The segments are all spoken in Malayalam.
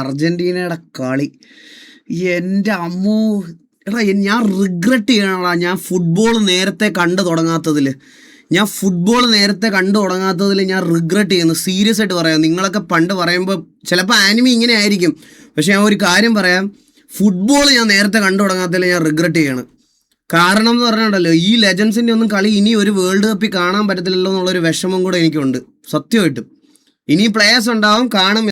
അർജന്റീനയുടെ കളി എൻ്റെ അമ്മോ എടാ ഞാൻ റിഗ്രറ്റ് ചെയ്യണടാ. ഞാൻ ഫുട്ബോൾ നേരത്തെ കണ്ടു തുടങ്ങാത്തതിൽ ഞാൻ റിഗ്രറ്റ് ചെയ്യുന്നു. സീരിയസ് ആയിട്ട് പറയാം. നിങ്ങളൊക്കെ പണ്ട് പറയുമ്പോൾ ചിലപ്പോൾ ആനിമി ഇങ്ങനെ ആയിരിക്കും, പക്ഷെ ഞാൻ ഒരു കാര്യം പറയാം, ഫുട്ബോൾ ഞാൻ നേരത്തെ കണ്ടു തുടങ്ങാത്തതിൽ ഞാൻ റിഗ്രറ്റ് ചെയ്യണം. കാരണം എന്ന് പറഞ്ഞിട്ടുണ്ടല്ലോ, ഈ ലെജൻസിൻ്റെ ഒന്നും കളി ഇനി ഒരു വേൾഡ് കപ്പിൽ കാണാൻ പറ്റത്തില്ലല്ലോ എന്നുള്ളൊരു വിഷമം കൂടെ എനിക്കുണ്ട് സത്യമായിട്ടും. ഇനി പ്ലേയേഴ്സ് ഉണ്ടാവും, കാണും,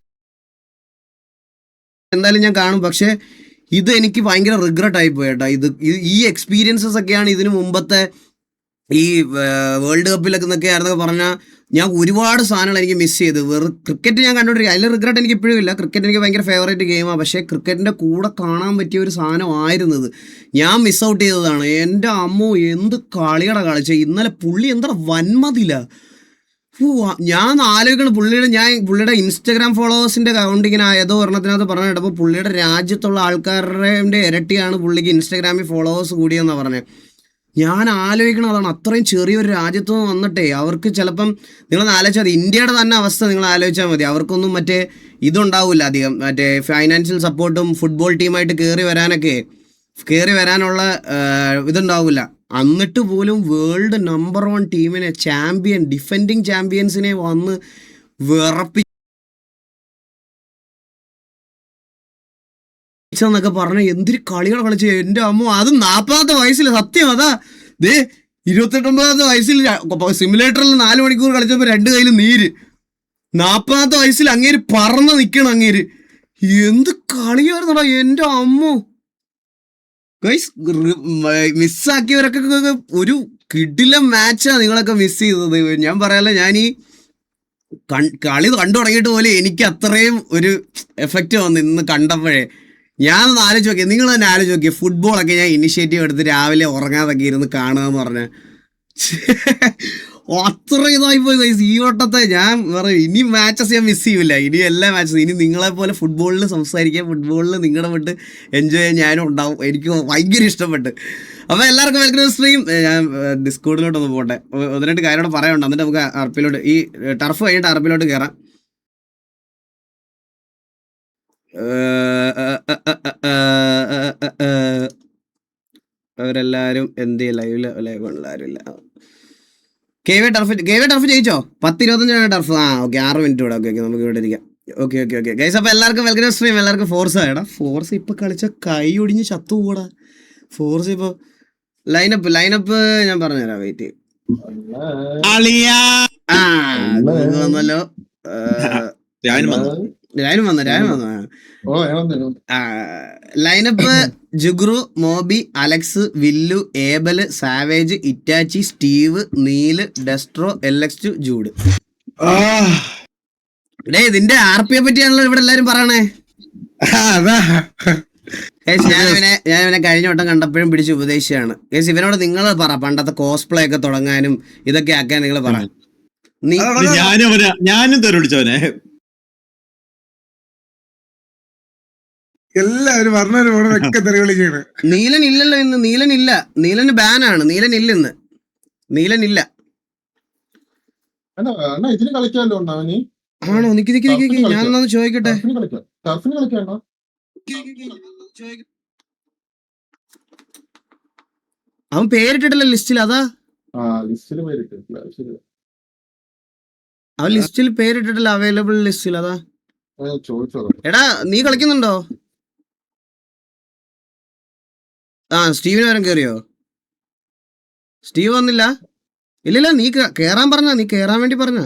എന്തായാലും ഞാൻ കാണും. പക്ഷേ ഇത് എനിക്ക് ഭയങ്കര റിഗ്രറ്റ് ആയിപ്പോയി കേട്ടോ. ഈ എക്സ്പീരിയൻസസ് ഒക്കെയാണ് ഇതിനു മുമ്പത്തെ ഈ വേൾഡ് കപ്പിലൊക്കെ ആയിരുന്നൊക്കെ പറഞ്ഞാൽ ഞാൻ ഒരുപാട് സാധനങ്ങൾ എനിക്ക് മിസ് ചെയ്ത്. ക്രിക്കറ്റ് ഞാൻ കണ്ടുകൊണ്ടിരിക്കുക, അതിൽ റിഗ്രറ്റ് എനിക്ക് ഇപ്പോഴും ഇല്ല. ക്രിക്കറ്റ് എനിക്ക് ഭയങ്കര ഫേവറേറ്റ് ഗെയിമാണ്. പക്ഷേ ക്രിക്കറ്റിൻ്റെ കൂടെ കാണാൻ പറ്റിയ ഒരു സാധനമായിരുന്നത് ഞാൻ മിസ് ഔട്ട് ചെയ്തതാണ്. എൻ്റെ അമ്മോ എന്ത് കളിയുടെ കളിച്ചത് ഇന്നലെ. പുള്ളി എന്താ വന്മതില്ല. ഞാൻ ആലോചിക്കണം പുള്ളിയുടെ ഇൻസ്റ്റഗ്രാം ഫോളോവേഴ്സിൻ്റെ കൗണ്ടിങ്ങിന് ഏതോ ഒരെണ്ണത്തിനകത്ത് പറഞ്ഞു കേട്ടപ്പോൾ പുള്ളിയുടെ രാജ്യത്തുള്ള ആൾക്കാരുടെ ഇരട്ടിയാണ് പുള്ളിക്ക് ഇൻസ്റ്റഗ്രാമിൽ ഫോളോവേഴ്സ് കൂടിയെന്നാണ് പറഞ്ഞത്. ഞാൻ ആലോചിക്കണം, അതാണ് അത്രയും ചെറിയൊരു രാജ്യത്ത് നിന്ന് വന്നിട്ടേ അവർക്ക് ചിലപ്പം നിങ്ങളൊന്ന് ആലോചിച്ചാൽ മതി, ഇന്ത്യയുടെ തന്നെ അവസ്ഥ നിങ്ങൾ ആലോചിച്ചാൽ മതി. അവർക്കൊന്നും മറ്റേ ഇതുണ്ടാവില്ല അധികം, മറ്റേ ഫൈനാൻഷ്യൽ സപ്പോർട്ടും ഫുട്ബോൾ ടീമായിട്ട് കയറി വരാനുള്ള ഇതുണ്ടാവില്ല. എന്നിട്ട് പോലും വേൾഡ് നമ്പർ 1 ടീമിനെ ഡിഫെൻഡിങ് ചാമ്പ്യൻസിനെ വന്ന് വിറപ്പിച്ചെന്നൊക്കെ പറഞ്ഞ എന്തൊരു കളികൾ കളിച്ചു എൻ്റെ അമ്മ. അത് 40ാമത്തെ വയസ്സിൽ, സത്യം അതാ. 29ാമത്തെ വയസ്സിൽ സിമുലേറ്ററിൽ 4 മണിക്കൂർ കളിച്ചപ്പോൾ 2 കയ്യിൽ നീര്. 40ാമത്തെ വയസ്സിൽ അങ്ങേര് പറന്ന് നിൽക്കണം. അങ്ങേര് എന്ത് കളിയായിരുന്നടാ എൻ്റെ അമ്മോ. ഗൈസ്, മിസ്സാക്കിയവരൊക്കെ ഒരു കിടിലം മാച്ചാണ് നിങ്ങളൊക്കെ മിസ് ചെയ്തത്. ഞാൻ പറയാലോ, ഞാൻ ഈ കളി കണ്ടു തുടങ്ങിയിട്ട് പോലെ എനിക്ക് അത്രയും ഒരു എഫക്റ്റ് വന്നു ഇന്ന് കണ്ടപ്പോഴേ. ഞാനൊന്ന് ആലോചിച്ച് നോക്കിയാൽ, നിങ്ങൾ തന്നെ ആലോചിച്ച് നോക്കിയാൽ, ഫുട്ബോളൊക്കെ ഞാൻ ഇനിഷ്യേറ്റീവ് എടുത്ത് രാവിലെ ഉറങ്ങാതൊക്കെ ഇരുന്ന് കാണുക എന്ന് പറഞ്ഞാൽ അത്ര ഇതായി പോയി ഗൈസ്. ഈ വട്ടത്തെ ഞാൻ പറയും, ഇനി മാച്ചസ് ഞാൻ മിസ് ചെയ്യില്ല. ഇനി എല്ലാ മാച്ചസും ഇനി നിങ്ങളെപ്പോലെ ഫുട്ബോളിൽ സംസാരിക്കാൻ, ഫുട്ബോളിൽ നിങ്ങളുടെ വിട്ട് എൻജോയ് ചെയ്യാൻ ഞാനും ഉണ്ടാവും. എനിക്ക് ഭയങ്കര ഇഷ്ടപ്പെട്ട്. അപ്പോൾ എല്ലാവർക്കും വെൽക്കം സ്ട്രീം. ഞാൻ ഡിസ്കോഡിലോട്ടൊന്ന് പോട്ടെ, 1-2 കാര്യങ്ങളോട് പറയാനുണ്ട്. എന്നിട്ട് നമുക്ക് അർപ്പിലോട്ട്, ഈ ടർഫ് കഴിഞ്ഞിട്ട് അർപ്പിലോട്ട് കയറാം. അവരെല്ലാവരും എന്ത് ലൈവില് ആരുമില്ല. കെ.വി. ടർഫ് ജയിച്ചോ? 10-25 ടർഫ്. ഓക്കെ, 6 മിനിറ്റ് കൂടെ. ഓക്കെ, നമുക്ക് ഇവിടെ ഇരിക്കാം. ഓക്കെ ഗൈസ്, അപ്പോൾ എല്ലാവർക്കും വെൽക്കം സ്ട്രീം. എല്ലാവർക്കും ഫോർസ് ആയടാ. ഫോർസ് ഇപ്പൊ കളിച്ച കൈ ഒടിഞ്ഞ് ചത്തുകൂടാ. ഫോർസ് ഇപ്പൊ ലൈനപ്പ് ഞാൻ പറഞ്ഞുതരാം, വെയിറ്റ്. വന്നല്ലോ, രാനും വന്നു. ലൈനപ്പ്: ജുഗ്രു, മോബി, അലക്സ്, വില്ലു, Abel, Savage, Itachi, Steve, Neil, Destro, LX2, Jude. ഇതിന്റെ RP പറ്റിയാണല്ലോ ഇവിടെ എല്ലാരും പറയണേ. ഞാൻ കഴിഞ്ഞ വട്ടം കണ്ടപ്പോഴും പിടിച്ച് ഉപദേശിച്ചാണ്. ഇവനോട് നിങ്ങൾ പറ, പണ്ടത്തെ കോസ്പ്ലേ ഒക്കെ തുടങ്ങാനും ഇതൊക്കെ ആക്കാൻ നിങ്ങൾ പറ. ഞാനും തെറിവിളിച്ചവനെ. എല്ലാവരും പറഞ്ഞൊക്കെ തെറിവിളിക്കാണ്. നീലൻ ഇല്ലല്ലോ ഇന്ന്. നീലന് ബാനാണ്. നീലനില്ല. ഇതിന് കളിക്കാമല്ലോ. ആണോ? നിക്ക് ഞാനൊന്ന് ചോദിക്കട്ടെ. അവൻ പേരിട്ടിട്ടില്ല ലിസ്റ്റിൽ. അതാ അവൻ ലിസ്റ്റിൽ പേരിട്ടിട്ടില്ല, അവൈലബിൾ ലിസ്റ്റിൽ. അതാ. എടാ, നീ കളിക്കുന്നുണ്ടോ? സ്റ്റീവിന് വരം കേറിയോ? സ്റ്റീവ് വന്നില്ല. ഇല്ലില്ല, നീ കേറാൻ പറഞ്ഞ, നീ കേറാൻ വേണ്ടി പറഞ്ഞ.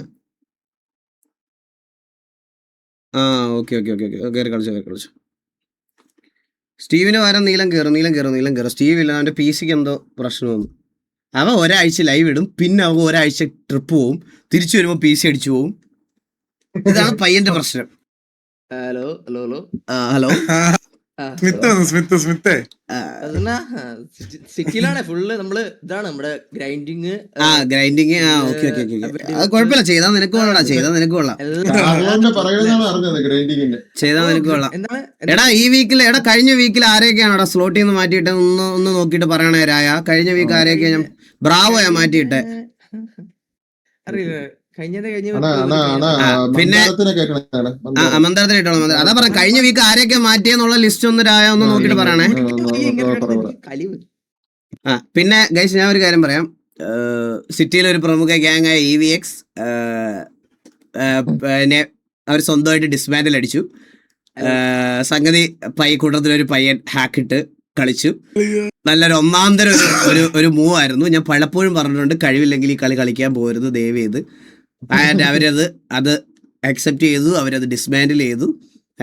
ഓക്കെ കേറി കളിച്ചു. സ്റ്റീവിന് വരം. നീലം കയറും. സ്റ്റീവ് ഇല്ല, അവൻ്റെ PC എന്തോ പ്രശ്നമൊന്നും. അവൻ ഒരാഴ്ച ലൈവ് ഇടും, പിന്നെ അവൻ ഒരാഴ്ച ട്രിപ്പ് പോവും, തിരിച്ചു വരുമ്പോൾ PC അടിച്ചു പോവും. ഇതാണ് പയ്യന്റെ പ്രശ്നം. ഹലോ സ്മിത്ത് സിറ്റിയിലാണ് ഫുള്ള്. നമ്മള് ഇതാണ് നമ്മുടെ ഗ്രൈൻഡിങ്. കുഴപ്പമില്ല, ചെയ്താ നിനക്ക് കൊള്ളാം. എടാ, ഈ വീക്കിൽ, കഴിഞ്ഞ വീക്കിൽ ആരെയൊക്കെയാണ് സ്ലോട്ടിൽ നിന്ന് മാറ്റിയിട്ട് ഒന്ന് നോക്കിയിട്ട് പറയണേ രായ. കഴിഞ്ഞ വീക്ക് ആരെയൊക്കെയാ ഞാൻ ബ്രാവോയാ മാറ്റിയിട്ടെ? അറിയില്ല. പിന്നെ മന്ദാരത്തിന് ഇട്ടോളാം. അതാ പറഞ്ഞ കഴിഞ്ഞ വീക്ക് ആരെയൊക്കെ മാറ്റിയെന്നുള്ള ലിസ്റ്റ് ഒന്ന് നോക്കിട്ട് പറയണേ. പിന്നെ ഗൈസ് ഞാൻ ഒരു കാര്യം പറയാം. സിറ്റിയിലെ ഒരു പ്രമുഖ ഗ്യാങ് ആയ EVX അവർ സ്വന്തമായിട്ട് ഡിസ്മാൻഡിൽ അടിച്ചു. സംഗതി കൂട്ടത്തിലൊരു പയ്യൻ ഹാക്കിട്ട് കളിച്ചു. നല്ലൊരു ഒന്നാന്തരം ഒരു മൂവ് ആയിരുന്നു. ഞാൻ പലപ്പോഴും പറഞ്ഞിട്ടുണ്ട്, കഴിവില്ലെങ്കിൽ ഈ കളി കളിക്കാൻ പോകരുത് ദയവ് ചെയ്ത്. ആൻഡ് അവരത് അക്സെപ്റ്റ് ചെയ്തു, അവരത് ഡിസ്മാൻഡിൽ ചെയ്തു.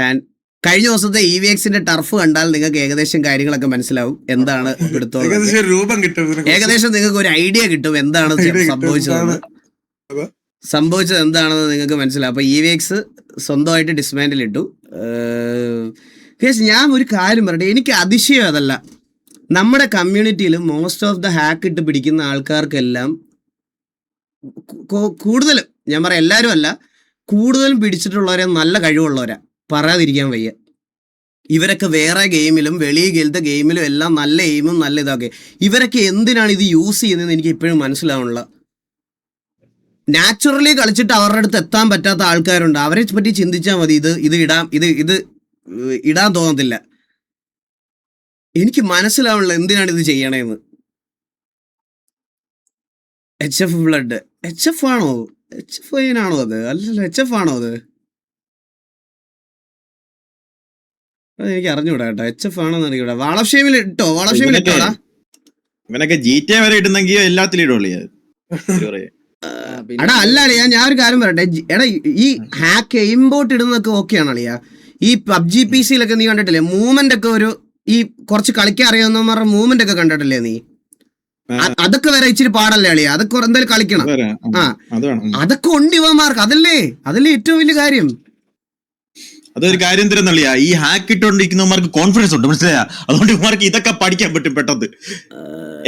ആൻഡ് കഴിഞ്ഞ ദിവസത്തെ EVXന്റെ ടർഫ് കണ്ടാൽ നിങ്ങൾക്ക് ഏകദേശം കാര്യങ്ങളൊക്കെ മനസ്സിലാവും എന്താണ് ഏകദേശം നിങ്ങൾക്ക് ഒരു ഐഡിയ കിട്ടും എന്താണ് സംഭവിച്ചത് എന്താണെന്ന് നിങ്ങൾക്ക് മനസ്സിലാവും. അപ്പൊ EVX സ്വന്തമായിട്ട് ഡിസ്മാൻഡിൽ ഇട്ടു. ഞാൻ ഒരു കാര്യം പറയട്ടെ, എനിക്ക് അതിശയം അതല്ല, നമ്മുടെ കമ്മ്യൂണിറ്റിയിൽ മോസ്റ്റ് ഓഫ് ദ ഹാക്ക് ഇട്ട് പിടിക്കുന്ന ആൾക്കാർക്കെല്ലാം കൂടുതലും, ഞാൻ പറയാം എല്ലാവരും അല്ല, കൂടുതലും പിടിച്ചിട്ടുള്ളവരെ നല്ല കഴിവുള്ളവരാ, പറയാതിരിക്കാൻ വയ്യ. ഇവരൊക്കെ വേറെ ഗെയിമിലും വെളിയിലത്തെ ഗെയിമിലും എല്ലാം നല്ല എയിമും നല്ല ഇതൊക്കെ. ഇവരൊക്കെ എന്തിനാണ് ഇത് യൂസ് ചെയ്യുന്നതെന്ന് എനിക്ക് ഇപ്പോഴും മനസ്സിലാവണില്ല. നാച്ചുറലി കളിച്ചിട്ട് അവരുടെ അടുത്ത് എത്താൻ പറ്റാത്ത ആൾക്കാരുണ്ട്, അവരെ പറ്റി ചിന്തിച്ചാൽ മതി. ഇത് ഇടാൻ തോന്നത്തില്ല. എനിക്ക് മനസ്സിലാവണില്ല എന്തിനാണ് ഇത് ചെയ്യണേന്ന്. HF ബ്ലഡ് HF ആണോ? HF ആണോ അത്? അല്ലല്ലോ, HF ആണോ അത്? എനിക്ക് അറിഞ്ഞൂടാ കേട്ടോ, HF ആണോന്ന് അറിയൂടാ. വാളക്ഷേമിൽ ഇട്ടോ? വാളക്ഷേമിൽ ഇട്ടോടാ. ഇവനൊക്കെ GTA വരെ ഇടുന്നെങ്കിൽ എല്ലാത്തിലും ഇടുള്ളൂ. എടാ അല്ലാളിയാ, ഞാൻ ഒരു കാര്യം പറയട്ടെ. എടാ ഈ ഹാക്ക് എയിംബോട്ട് ഇടുന്നതൊക്കെ ഓക്കെയാണ് അളിയാ. ഈ PUBG PC-യിലൊക്കെ നീ കണ്ടിട്ടില്ലേ മൂവ്മെന്റ് ഒക്കെ? ഒരു ഈ കുറച്ച് കളിക്കാൻ അറിയാവുന്നവന്മാരുടെ മൂവ്മെന്റ് ഒക്കെ കണ്ടിട്ടില്ലേ നീ? അതൊക്കെ വരെ ഇച്ചിരി പാടല്ലേ അളിയാ, അതൊക്കെ എന്തായാലും കളിക്കണം. അതൊക്കെ ഉണ്ട് ഇവന്മാർക്ക്. അതല്ലേ ഏറ്റവും വലിയ കാര്യം. അതൊരു കാര്യം തരുന്നില്ല, ഈ ഹാക്ക് ഇട്ടുകൊണ്ടിരിക്കുന്നവർക്ക് കോൺഫിഡൻസ് ഉണ്ട്, മനസ്സിലായ? അതുകൊണ്ട് ഇവർക്ക് ഇതൊക്കെ പഠിക്കാൻ പറ്റും പെട്ടെന്ന്.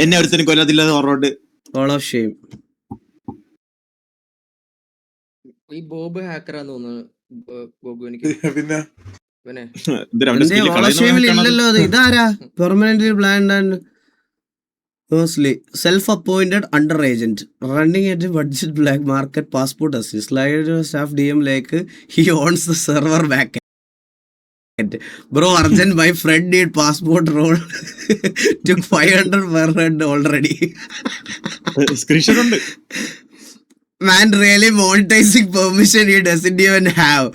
എന്നെ ഒരുത്തനും കൊല്ലത്തില്ലെന്ന് പറഞ്ഞോണ്ട് ഈ ബോബ് ഹാക്കറാന്ന് തോന്നുന്നു. ഇല്ലല്ലോ അത്. ഇതാരാ? Permanently bland and mostly self appointed under agent running at budget black market passport assist slide staff DM like he owns the server back bro urgent my friend need passport role took 500 per head already. Screenshot ഉണ്ട്. Man really monetizing permission he doesn't even have.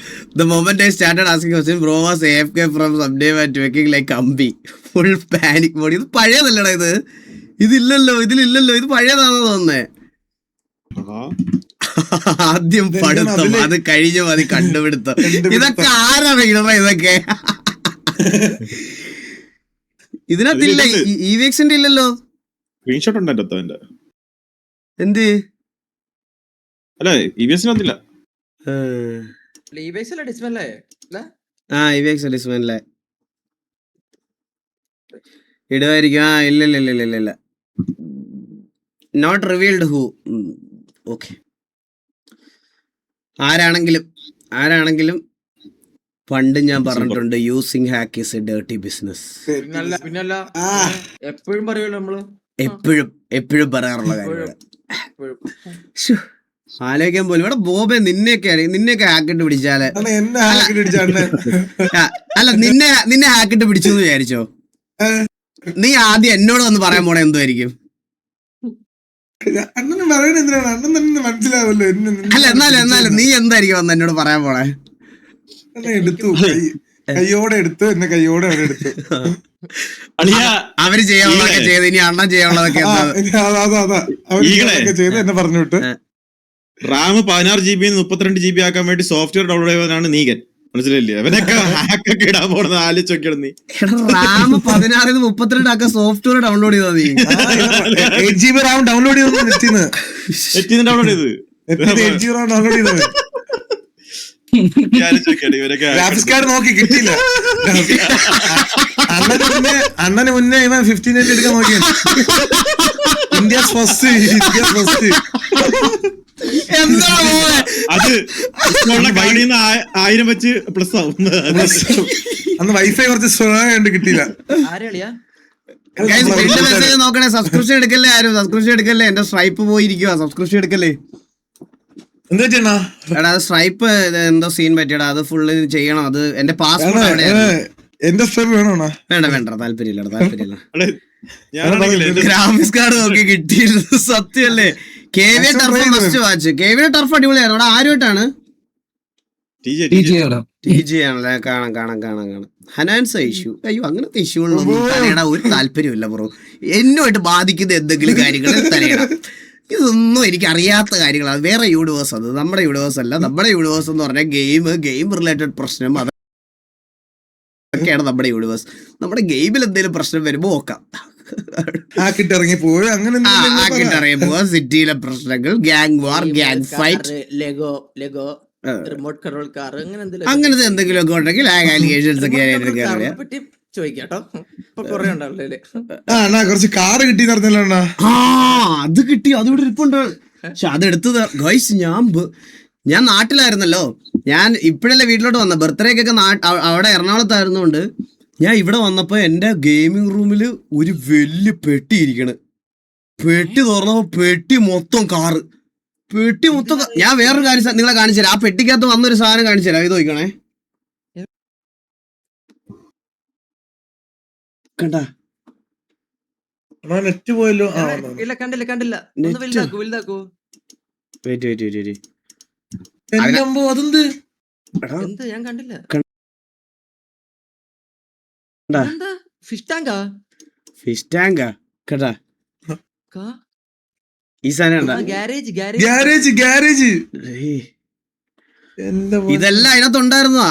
The moment I started asking questions, bro was AFK from some day and tweaking like Ambi. Full panic mode. ഇത് പഴയതല്ലടാ ഇത്. ഇതില്ലല്ലോ. ഇത് പഴയതാണെന്ന് തോന്നുന്നേ. ആദ്യം പഠിത്തം, അത് കഴിഞ്ഞു മതി കണ്ടുപിടുത്തം. ഇതൊക്കെ ആരാണ് ഇടറ ഇതൊക്കെ? ഇതിനകത്തില്ല, EVXന്റെ ഇല്ലല്ലോ. സ്ക്രീൻഷോട്ട് ഉണ്ട്. എന്ത്? അല്ല EVXനകത്തില്ല. EVX ഡിസ്മാൻഡിലെ ഇടുമായിരിക്കും. ഇല്ല നോട്ട് റിവീൽഡ് ഹൂ. ഓക്കെ, ആരാണെങ്കിലും പണ്ട് ഞാൻ പറഞ്ഞിട്ടുണ്ട്, using hack is A dirty business. എപ്പോഴും പറയുമല്ലോ നമ്മള്, എപ്പോഴും പറയാറുള്ള കാര്യമാണ്. ആലോചിക്കാൻ പോലും. ഇവിടെ ബോബെ നിന്നെയൊക്കെ ഹാക്കിട്ട് പിടിച്ചാല്, അല്ല നിന്നെ ഹാക്കിട്ട് പിടിച്ചു എന്ന് വിചാരിച്ചോ? നീ ആദ്യം എന്നോട് വന്ന് പറയാൻ പോണേ എന്തായിരിക്കും? അല്ല എന്നാലും നീ എന്തായിരിക്കും വന്ന് എന്നോട് പറയാൻ പോണേ? അവര് ചെയ്യാനുള്ളതൊക്കെ ചെയ്ത് ഇനി അണ്ണൻ ചെയ്യാനുള്ളതൊക്കെ എന്നെ പറഞ്ഞിട്ട് റാം 16 GB 32 GB ആക്കാൻ വേണ്ടി സോഫ്റ്റ്വെയർ ഡൗൺലോഡ് ചെയ്തവനാണ് നീകൻ, മനസ്സിലായില്ലേ? അവനൊക്കെ ഹാക്കൊക്കെ ഇടാൻ പോണെന്ന് ആലോചിച്ചോക്കിയാണ് നീ. റാം 16 32 ആക്കാൻ സോഫ്റ്റ്വെയർ ഡൗൺലോഡ് ചെയ്താ നീ? 8 GB റാം ഡൗൺലോഡ് ചെയ്തു. ഡൗൺലോഡ് ചെയ്ത് ഗ്രാഫിക്സ് കാർഡ് നോക്കി കിട്ടിയില്ല. അണ്ണന് മുന്നേ ഇവൻ 15 എടുക്കാൻ നോക്കിയ. India first. അത് 1000 വെച്ച് പ്ലസ് ആവും. അന്ന് വൈഫൈ കുറച്ച് സ്ലോ ആയതുകൊണ്ട് കിട്ടിയില്ല. നോക്കണേ, സബ്സ്ക്രിപ്ഷൻ എടുക്കല്ലേ? എന്റെ സ്ട്രൈപ്പ് പോയിരിക്കുക. സബ്സ്ക്രിപ്ഷൻ എടുക്കല്ലേ? എന്താ ചെയ്യണ എടാ അത് സ്ട്രൈപ്പ് എന്തോ സീൻ പറ്റിയടാ, അത് ഫുള്ള് ചെയ്യണം. അത് എന്റെ പാസ്പോർട്ട് എവിടെയാണ്? എന്റെ സ്റ്റെപ്പ് വേണോണ? വേണ്ട താല്പര്യമില്ല. ഞാനാണെങ്കിലേ ഗ്രാഫിക്സ് കാർഡ് നോക്കി കിട്ടിയിരുന്നു. സത്യമല്ലേ? KVA turf first watch. KVA turf അടിപൊളിയായിരുന്നു. അവിടെ ആരുമായിട്ടാണ്? TG ആണല്ലേ? കാണാം. ഹനാൻസ ഇഷ്യൂ. അയ്യോ അങ്ങനത്തെ ഇഷ്യൂകളൊന്നും തലയിടാ ഒരു താല്പര്യമില്ല ബ്രോ. എന്നുമായിട്ട് ബാധിക്കുന്ന എന്തെങ്കിലും കാര്യങ്ങൾ തലയിടാം. ഇതൊന്നും എനിക്ക് അറിയാത്ത കാര്യങ്ങളാണ്. വേറെ യൂണിവേഴ്സ് അത്, നമ്മുടെ യൂണിവേഴ്സ് അല്ല. നമ്മുടെ യൂണിവേഴ്സ് എന്ന് പറഞ്ഞാൽ ഗെയിം റിലേറ്റഡ് പ്രശ്നം അതൊക്കെയാണ് നമ്മുടെ യൂണിവേഴ്സ്. നമ്മുടെ ഗെയിമിൽ എന്തെങ്കിലും പ്രശ്നം വരുമ്പോ നോക്കാം. ഇറങ്ങി പോയി അങ്ങനെ ഇറങ്ങി പോവാ. സിറ്റിയിലെ പ്രശ്നങ്ങൾ, gang war, gang fight, Lego remote control car അങ്ങനത്തെ എന്തെങ്കിലും ഒക്കെ ഉണ്ടെങ്കിൽ ആലിഗേഷൻസ് ഒക്കെ ചോദിക്കാട്ടോ. ഇപ്പൊ കൊറേ ഉണ്ടാവില്ലേ? കുറച്ച് കാറ് കിട്ടി നടന്നല്ലോ. അത് കിട്ടി, അതിവിടെ ഇരിപ്പുണ്ട്. പക്ഷെ അതെടുത്തത് ഗൈസ് ഞാൻ നാട്ടിലായിരുന്നല്ലോ. ഞാൻ ഇപ്പോഴല്ലേ വീട്ടിലോട്ട് വന്ന. ബർത്ത്ഡേക്കൊക്കെ അവിടെ എറണാകുളത്തായിരുന്നോണ്ട് ഞാൻ ഇവിടെ വന്നപ്പോ എന്റെ ഗെയിമിംഗ് റൂമില് ഒരു വലിയ പെട്ടി ഇരിക്കണ്. പെട്ടി തുറന്നപ്പോ പെട്ടി മൊത്തം കാറ്. ഞാൻ വേറൊരു കാര്യം നിങ്ങളെ കാണിച്ചു തരാം. ആ പെട്ടിക്കകത്ത് വന്നൊരു സാധനം കാണിച്ചു തരാം. ഇത് നോക്കണേ, കണ്ടാ? നെറ്റ് പോയല്ലോ. ഇല്ല കണ്ടില്ല. ഒന്ന് വലുതാക്കൂ. വെയിറ്റ്. അതെന്ത് എന്ത് ഞാൻ കണ്ടില്ല. കണ്ടാ? ഫിഷ് ടാങ്കാ കേട്ടാ? ഈ സാധനം ഗ്യാരേജ് ഇതെല്ലാം അതിനകത്തുണ്ടായിരുന്നതാ.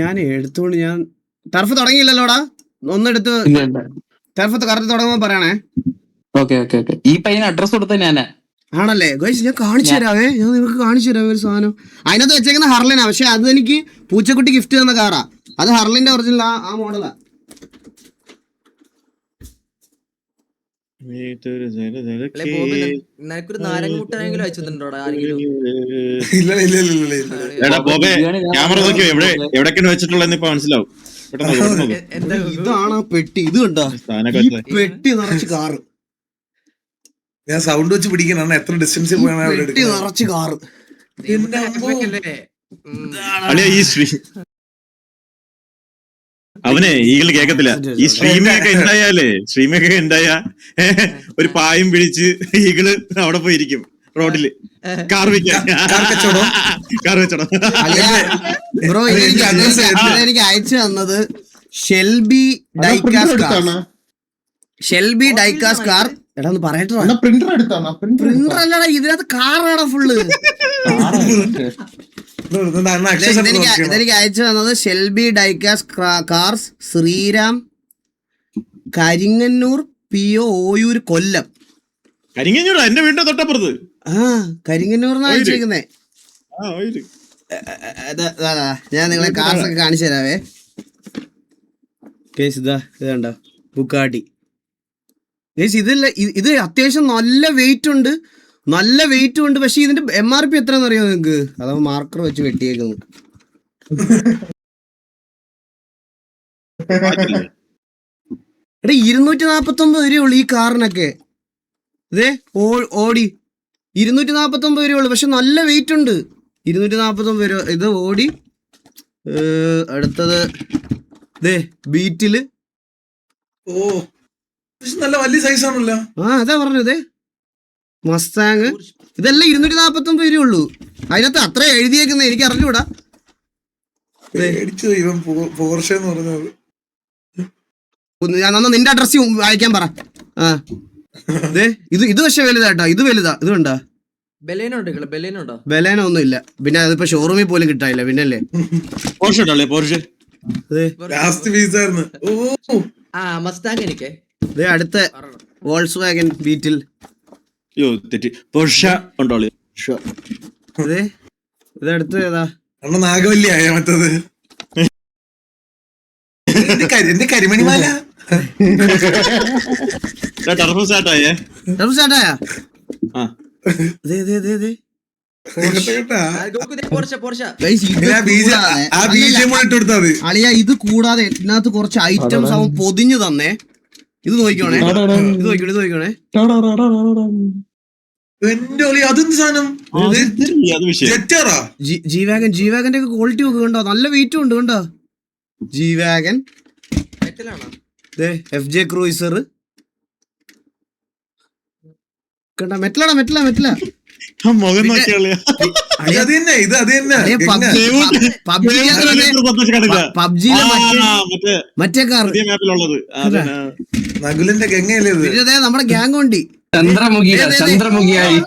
ഞാൻ എടുത്തോണ്ട് ഞാൻ ടർഫ് തുടങ്ങിയില്ലല്ലോടാ. ഒന്നെടുത്ത് ടർഫ് കറക്റ്റ് തുടങ്ങുമ്പോ പറയണേ. ഈ പയ്യന് അഡ്രസ് കൊടുത്ത ഞാനാ. ആണല്ലേ ഗൈസ്? ഞാൻ കാണിച്ചു തരാവേ. ഞാൻ നിങ്ങൾക്ക് കാണിച്ചു തരാവേ ഒരു സാധനം. അതിനകത്ത് വെച്ചേക്കുന്ന ഹർലിനാ. പക്ഷെ അത് എനിക്ക് പൂച്ചക്കുട്ടി ഗിഫ്റ്റ് തന്ന കാറാ. അത് ഹർലിന്റെ ഒറിജിനൽ ആ മോഡലാ. നിനക്കൊരു നാരങ്ങ മുട്ടായെങ്കിലും അയച്ചു തന്നിട്ടുണ്ടോടാ ആരെങ്കിലും? എടാ ബോബേ, ക്യാമറ നോക്കിയോ എവിടേക്കാണ് വെച്ചിട്ടുള്ളതെന്ന് ഇപ്പൊ മനസ്സിലാവും. ഇതാണ് ആ പെട്ടി. ഇത് കണ്ടോ? പെട്ടി നിറച്ച് കാറ്. ഞാൻ സൗണ്ട് വെച്ച് പിടിക്കണം. എത്ര ഡിസ്റ്റൻസിൽ പോയാണ് പെട്ടി നിറച്ച് കാറ്. അവനെ ഈകള് കേക്കത്തില്ല. ഈ സ്ട്രീമിങ്ങൊക്കെ ഉണ്ടായ ഒരു പായും പിടിച്ച് ഈകള് അവിടെ പോയിരിക്കും റോഡില്. കാർ വെച്ചോടോ. ബ്രോ എനിക്ക് അയച്ചു തന്നത് ഷെൽബി ഡൈക്കാസ് കാർ. എടാ ഒന്ന് പറയട്ടോ. പ്രിന്റർ അല്ലടാ, ഇതിനകത്ത് കാറാടാ ഫുള്ള്. ഇതെനിക്ക് അയച്ചു തന്നത് Shelby diecast cars, Sriram, Karingannoor, PO, Oyoor, Kollam. Karingannoor എന്റെ വീടിന്റെ തൊട്ടപ്പുറത്ത്. കരിങ്ങന്നൂർന്ന് അയച്ചിരിക്കുന്നേ. ഞാൻ നിങ്ങളെ കാർസ് ഒക്കെ കാണിച്ചു തരാവേ. ഇത് കണ്ടോ? ബുക്കാട്ടി. ഇത് അത്യാവശ്യം നല്ല വെയിറ്റ് ഉണ്ട്. പക്ഷെ ഇതിന്റെ MRP എത്രയാണെന്ന് അറിയോ നിങ്ങക്ക്? അതോ മാർക്കർ വെച്ച് വെട്ടിയേക്കുന്നു. എടാ 249 രൂപയുള്ളൂ ഈ കാറിനൊക്കെ. ഇതേ ഓടി 249 രൂപയുള്ളൂ. പക്ഷെ നല്ല വെയിറ്റ് ഉണ്ട്. 249 രൂപ. ഇത് ഓടി. അടുത്തത് ബീറ്റില്. നല്ല വലിയ സൈസ് ആണല്ലോ. അതാ പറഞ്ഞത്. മസ്താങ്. ഇതെല്ലാം 249 രൂപയുള്ളൂ. അതിനകത്ത് അത്ര എഴുതിയേക്കുന്ന എനിക്ക് അറിഞ്ഞൂടാ. നിന്റെ അഡ്രസ് വായിക്കാൻ പറ. ഇത് പക്ഷെ വലുതാട്ടോ. ഇത് വലുതാ. ഇത് കണ്ടാ? ബലേനോ ഒന്നും ഇല്ല. പിന്നെ അതിപ്പോ ഷോറൂമിൽ പോലും കിട്ടാനില്ല. പിന്നല്ലേ അടുത്ത വോൾസ് വാഗൻ ബീറ്റിൽ. ഇതടുത്ത് ഏതാ? നാഗവല്ലിയ മറ്റത് എന്റെ കരിമണിമാല. അളിയ ഇത് കൂടാതെ ഇതിനകത്ത് കുറച്ച് ഐറ്റംസ് അവൻ പൊതിഞ്ഞു തന്നേ. ഇത് നോക്കിക്കോണേ. എന്റെ ഒളി അതെന്ത് സാധനം അത് വിഷയം. ജെറ്റാറാ? ജീവാഗന്റെ ഒക്കെ ക്വാളിറ്റി ഒക്കെ കണ്ടോ, നല്ല വെയിറ്റും ഉണ്ട് കണ്ടോ. ജീവാഗൻ, മെറ്റലാണോ? FJ ക്രൂയിസർ കണ്ട. മെറ്റലാ ആ മുഖം നോക്കിയാളെ അത് തന്നെ, ഇത് അത് തന്നെ. പബ്ജിയിലെ മറ്റേ കാർ മാപ്പിലുള്ളത് നകുലിന്റെ ഗംഗയല്ലേ ഇത്? പിന്നെ നമ്മുടെ ഗ്യാങ് വണ്ടി ചന്ദ്രമുഖിയായി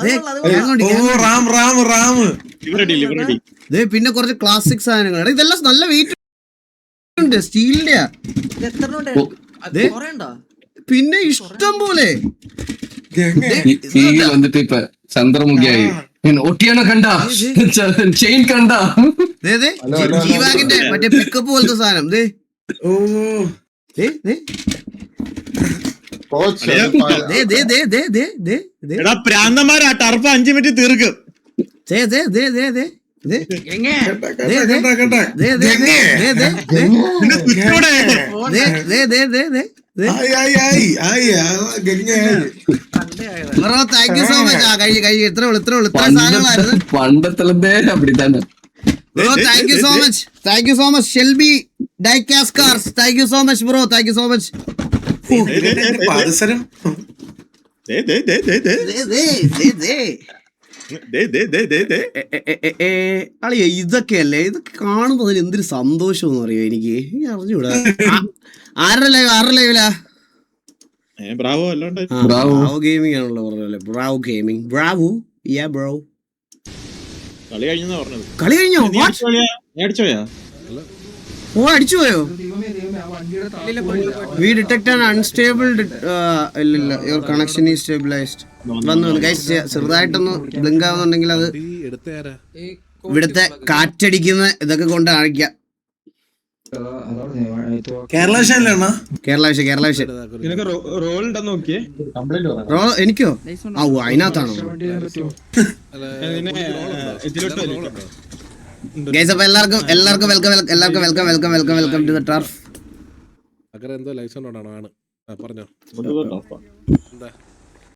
ഗ്യാങ് വണ്ടി. ഓ റാം റാം റാം. പിന്നെ കുറച്ച് ക്ലാസിക് സാധനങ്ങൾ. ഇതെല്ലാം നല്ല വെയിറ്റ് ഉണ്ട്, സ്റ്റീലിന്റെ. ഇത് എത്ര കൊറേ ഉണ്ടോ? പിന്നെ ഇഷ്ടം പോലെ വന്നിട്ട് ഇപ്പൊ ചന്ദ്രമുഖിയായി. ഒട്ടിയാണോ കണ്ട, ചെയിൻ കണ്ട, ജീവാഗിന്റെ മറ്റേ പിക്കപ്പ് പോലത്തെ സാധനം. ഓ പ്രാന്തന്മാരാ ടർഫ് 5 മിനിറ്റ് തീർക്കും. Thank you so much. ഇത്ര സാധനങ്ങളായിരുന്നു. പണ്ടത്തെ അപ്പിടിത്തന്നെ. Bro, thank you so much. Thank you so much. Shelby Diecast Cars. Thank you so much, bro. Thank you so much. പാദസരം. അളിയ ഇതൊക്കെയല്ലേ, ഇതൊക്കെ കാണുമ്പോൾ അതിൽ എന്തൊരു സന്തോഷം എന്ന് അറിയോ എനിക്ക് അറിഞ്ഞൂടാ. ആരുടെ ലൈവിലാ? ബ്രാവോ അല്ലാണ്ട് ബ്രാവോ ഗെയിമിംഗ് ആണല്ലോ പറഞ്ഞല്ലേ. Bravo gaming. Bravo. Ya bro. കളി കഴിഞ്ഞാ പറഞ്ഞത്. കളി കഴിഞ്ഞോ? അടിച്ചോയാ? ഓ അടിച്ചു പോയോ? We detect an unstable. ഇല്ല, യുവർ കണക്ഷൻ ഈസ് സ്റ്റേബിലൈസ്ഡ്. വന്നു ഗൈസ്. ചെറുതായിട്ടൊന്ന് ബ്ലിങ്ക് ആവുന്നുണ്ടെങ്കിൽ അത് ഇവിടുത്തെ കാറ്റടിക്കുന്ന ഇതൊക്കെ കൊണ്ട് കാണിക്കാം. കേരള വിഷയല്ലേണ്ണ? കേരള വിഷയം. റോൾ എനിക്കോ? ആ അതിനകത്താണോ ഗൈസ്? അപ്പൊ എല്ലാവർക്കും വെൽക്കം ടു ദ ടർഫ്. എന്തോ ലൈസൻസ് ആണ് പറഞ്ഞോ.